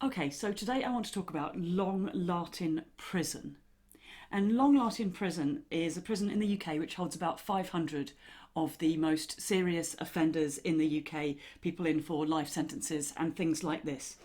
Okay, so today I want to talk about Long Lartin Prison. And Long Lartin Prison is a prison in the UK which holds about 500 of the most serious offenders in the UK, people in for life sentences and things like this.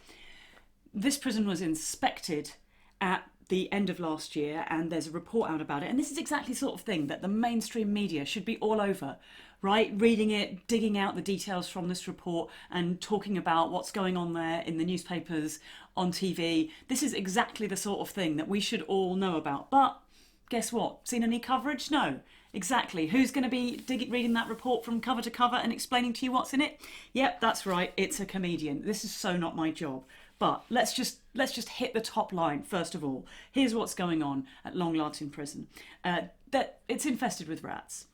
This prison was inspected at the end of last year, and there's a report out about it. And this is exactly the sort of thing that the mainstream media should be all over, right? Reading it, digging out the details from this report, and talking about what's going on there in the newspapers, on TV. This is exactly the sort of thing that we should all know about. But guess what? Seen any coverage? No. Exactly. Who's going to be reading that report from cover to cover and explaining to you what's in it? Yep, that's right. It's a comedian. This is so not my job. But let's just hit the top line first of all. Here's what's going on at Long Lartin Prison. That it's infested with rats.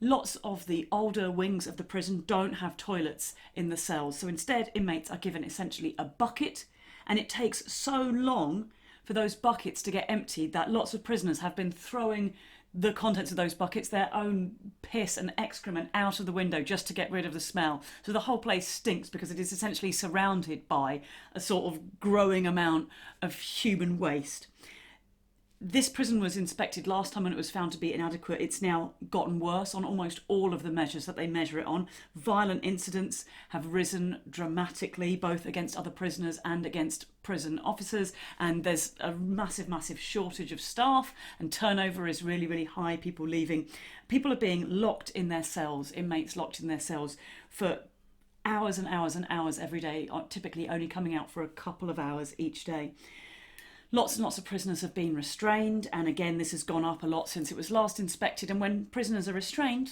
Lots of the older wings of the prison don't have toilets in the cells, so instead inmates are given essentially a bucket, and it takes so long for those buckets to get emptied that lots of prisoners have been throwing the contents of those buckets, their own piss and excrement, out of the window just to get rid of the smell. So the whole place stinks because it is essentially surrounded by a sort of growing amount of human waste. This prison was inspected last time and it was found to be inadequate. It's now gotten worse on almost all of the measures that they measure it on. Violent incidents have risen dramatically, both against other prisoners and against prison officers. And there's a massive, massive shortage of staff, and turnover is really, really high. People leaving. People are being locked in their cells, inmates locked in their cells for hours and hours and hours every day, typically only coming out for a couple of hours each day. Lots and lots of prisoners have been restrained, and again, this has gone up a lot since it was last inspected. And when prisoners are restrained,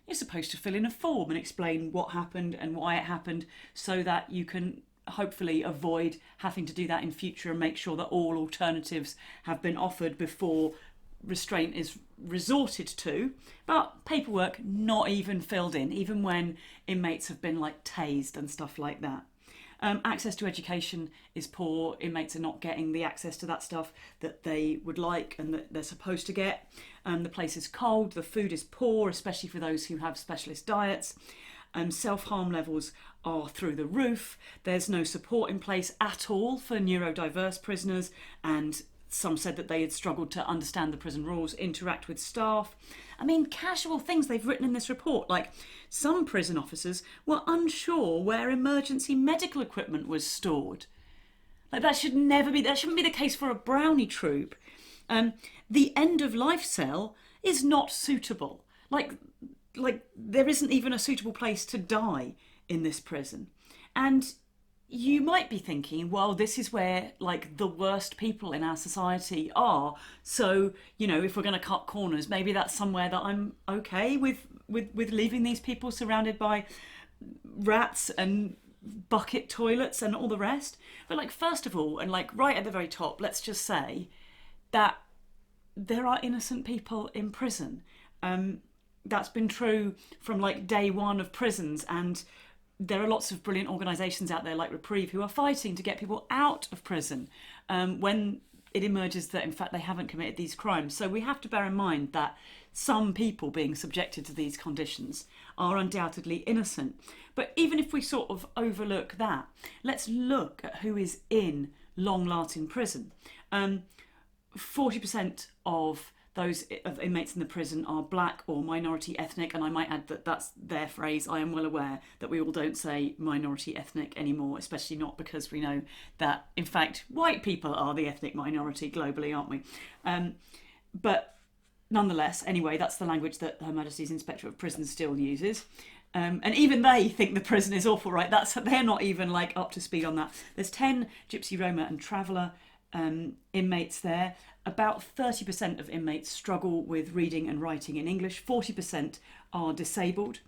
you're supposed to fill in a form and explain what happened and why it happened, so that you can hopefully avoid having to do that in future and make sure that all alternatives have been offered before restraint is resorted to. But paperwork not even filled in, even when inmates have been like tased and stuff like that. Access to education is poor. Inmates are not getting the access to that stuff that they would like and that they're supposed to get. The place is cold, the food is poor, especially for those who have specialist diets. Self-harm levels are through the roof. There's no support in place at all for neurodiverse prisoners, and some said that they had struggled to understand the prison rules, interact with staff. I mean, casual things they've written in this report, like some prison officers were unsure where emergency medical equipment was stored. Like that shouldn't be the case for a brownie troop. The end of life cell is not suitable. Like there isn't even a suitable place to die in this prison. And you might be thinking, well, this is where like the worst people in our society are. So, if we're going to cut corners, maybe that's somewhere that I'm okay with leaving these people surrounded by rats and bucket toilets and all the rest. But like, first of all, and like right at the very top, let's just say that there are innocent people in prison. That's been true from like day one of prisons, and there are lots of brilliant organisations out there like Reprieve who are fighting to get people out of prison when it emerges that in fact they haven't committed these crimes. So we have to bear in mind that some people being subjected to these conditions are undoubtedly innocent. But even if we sort of overlook that, let's look at who is in Long Lartin Prison. 40% of those inmates in the prison are black or minority ethnic, and I might add that that's their phrase. I am well aware that we all don't say minority ethnic anymore, especially not because we know that, in fact, white people are the ethnic minority globally, aren't we? But nonetheless, anyway, that's the language that Her Majesty's Inspector of Prisons still uses. And even they think the prison is awful, right? They're not even like up to speed on that. There's 10 Gypsy, Roma and Traveller inmates there. About 30% of inmates struggle with reading and writing in English. 40% are disabled.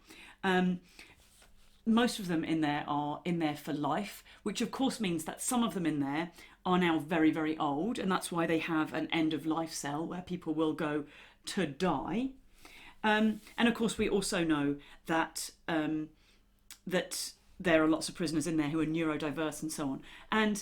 Most of them in there are in there for life, which of course means that some of them in there are now very, very old, and that's why they have an end of life cell where people will go to die. And of course we also know that that there are lots of prisoners in there who are neurodiverse and so on. And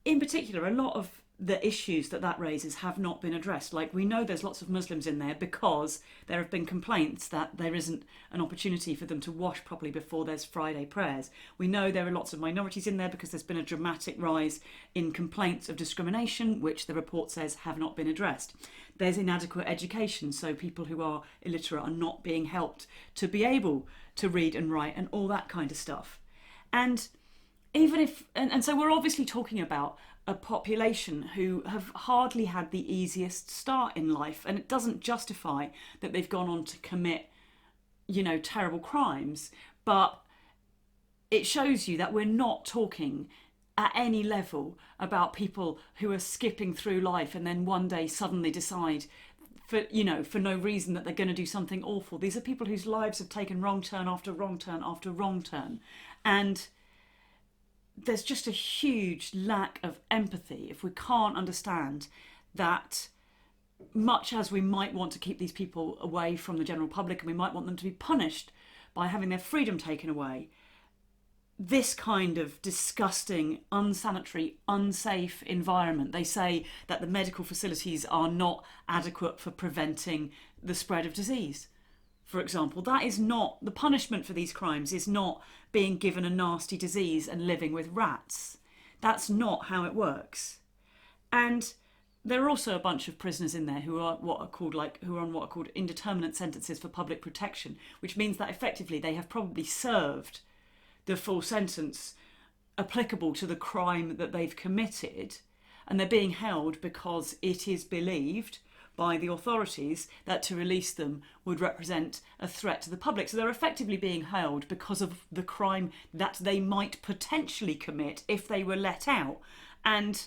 in particular, a lot of the issues that that raises have not been addressed. Like, we know there's lots of Muslims in there because there have been complaints that there isn't an opportunity for them to wash properly before there's Friday prayers. We know there are lots of minorities in there because there's been a dramatic rise in complaints of discrimination, which the report says have not been addressed. There's inadequate education, so people who are illiterate are not being helped to be able to read and write and all that kind of stuff. And even if, and so we're obviously talking about a population who have hardly had the easiest start in life, and it doesn't justify that they've gone on to commit, terrible crimes, but it shows you that we're not talking at any level about people who are skipping through life and then one day suddenly decide for no reason that they're going to do something awful. These are people whose lives have taken wrong turn after wrong turn after wrong turn, and there's just a huge lack of empathy if we can't understand that, much as we might want to keep these people away from the general public and we might want them to be punished by having their freedom taken away, this kind of disgusting, unsanitary, unsafe environment. They say that the medical facilities are not adequate for preventing the spread of disease. For example, that is not, the punishment for these crimes is not being given a nasty disease and living with rats. That's not how it works. And there are also a bunch of prisoners in there who are on what are called indeterminate sentences for public protection, which means that effectively they have probably served the full sentence applicable to the crime that they've committed, and they're being held because it is believed by the authorities that to release them would represent a threat to the public. So they're effectively being held because of the crime that they might potentially commit if they were let out. And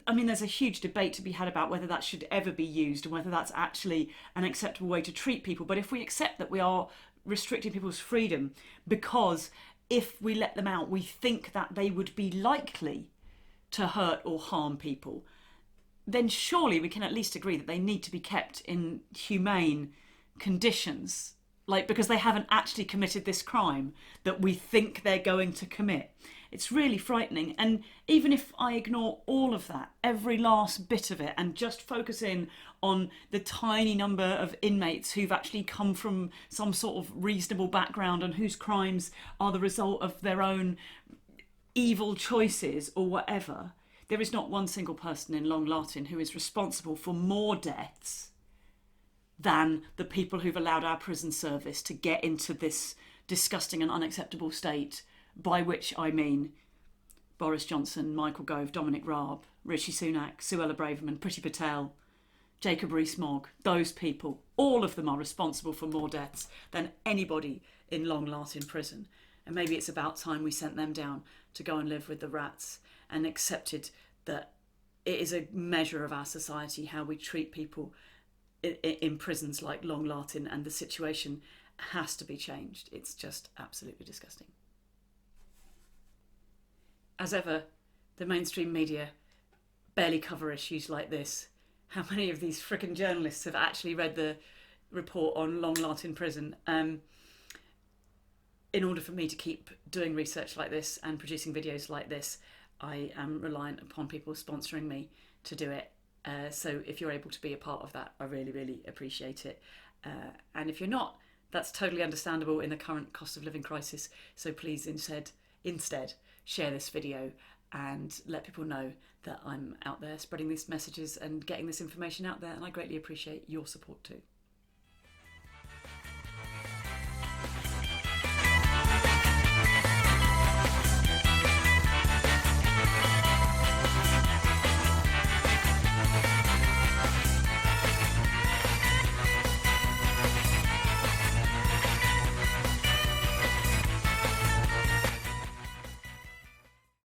I mean, there's a huge debate to be had about whether that should ever be used and whether that's actually an acceptable way to treat people. But if we accept that we are restricting people's freedom because if we let them out, we think that they would be likely to hurt or harm people, then surely we can at least agree that they need to be kept in humane conditions, because they haven't actually committed this crime that we think they're going to commit. It's really frightening. And even if I ignore all of that, every last bit of it, and just focus in on the tiny number of inmates who've actually come from some sort of reasonable background and whose crimes are the result of their own evil choices or whatever, there is not one single person in Long Lartin who is responsible for more deaths than the people who've allowed our prison service to get into this disgusting and unacceptable state, by which I mean Boris Johnson, Michael Gove, Dominic Raab, Rishi Sunak, Suella Braverman, Priti Patel, Jacob Rees-Mogg. Those people, all of them are responsible for more deaths than anybody in Long Lartin Prison. And maybe it's about time we sent them down to go and live with the rats and accepted that it is a measure of our society how we treat people in prisons like Long Lartin, and the situation has to be changed. It's just absolutely disgusting. As ever, the mainstream media barely cover issues like this. How many of these frickin' journalists have actually read the report on Long Lartin Prison? In order for me to keep doing research like this and producing videos like this, I am reliant upon people sponsoring me to do it. So if you're able to be a part of that, I really, really appreciate it. And if you're not, that's totally understandable in the current cost of living crisis. So please instead share this video and let people know that I'm out there spreading these messages and getting this information out there. And I greatly appreciate your support too.